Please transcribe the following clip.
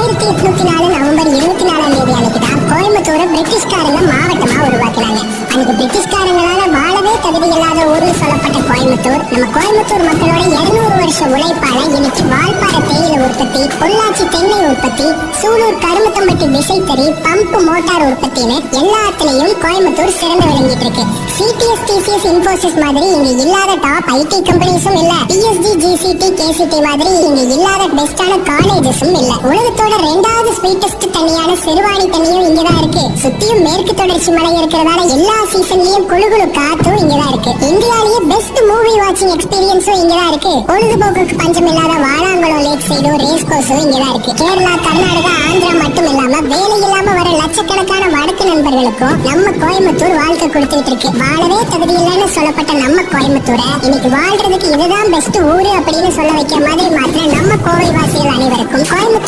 1804 November 24 அன்னைக்கு தான் கோயம்புத்தூரை பிரிட்டிஷ்காரங்க மாவட்டமா உருவாக்குனாங்க. அன்னைக்கு பிரிட்டிஷ்காரங்களால வாழவே தகுதி இல்லாத ஊர்னு சொல்லப்பட்ட கோயம்புத்தூர் நம்ம கோயம்புத்தூர் மக்களோட 200 வருஷ உழைப்பால இன்னைக்கு வால்பாறை தேயிலை உற்பத்தி, பொள்ளாச்சி தென்னை உற்பத்தி, சூலூர் கருமத்தம்பட்டி விசைத்தறி, பம்பு மோட்டார் உற்பத்தின்னு எல்லாத்துலயும் கோயம்புத்தூர் சிறந்து விளங்கிட்டு இருக்கு. CTS, TCS, இன்ஃபோசிஸ் மாதிரி இங்க இல்லாத டாப் IT கம்பெனிஸும் இல்ல. PSG, GCT, KCT மாதிரி இங்க இல்லாத பெஸ்டான காலேஜஸும் இல்ல. உலகத்தோட 2வது ஸ்வீட்டஸ்ட் தண்ணியான சிறுவாணி தண்ணியும் இங்கதான் இருக்கு. சுத்தியும் மேற்கு தொடர்ச்சி மலை இருக்கிறதால எல்லா சீசன்லயும் குளு குளு காத்தும் இங்கதான் இருக்கு. இந்தியாலேயே பெஸ்ட் மூவி வாட்சிங் எக்ஸ்பீரியன்ஸும் இங்கதான் இருக்கு. பொழுதுபோக்குக்கு பஞ்சம் இல்லாத வாழாங்குளம் லேக் சைடும் ரேஸ் கோர்ஸும் இங்கதான் இருக்கு. கேரளா, கர்நாடகா, ஆந்திரா மட்டும் இல்லாம வேலை இல்லாம வர லட்சக்கணக்கான வடக்கு நண்பர்களுக்கும் நம்ம கோயம்புத்தூர் வாழ்க்கை கொடுத்துட்டு இருக்கு. வாழவே தகுதி இல்லைன்னு சொல்லப்பட்ட நம்ம கோயம்புத்தூரை இன்னைக்கு வாழ்றதுக்கு இதுதான் பெஸ்ட் ஊரு அப்படின்னு சொல்ல வைக்கிற மாதிரி மாத்திர நம்ம கோவை வாசிகள் அனைவருக்கும் கோயம்புத்தூர்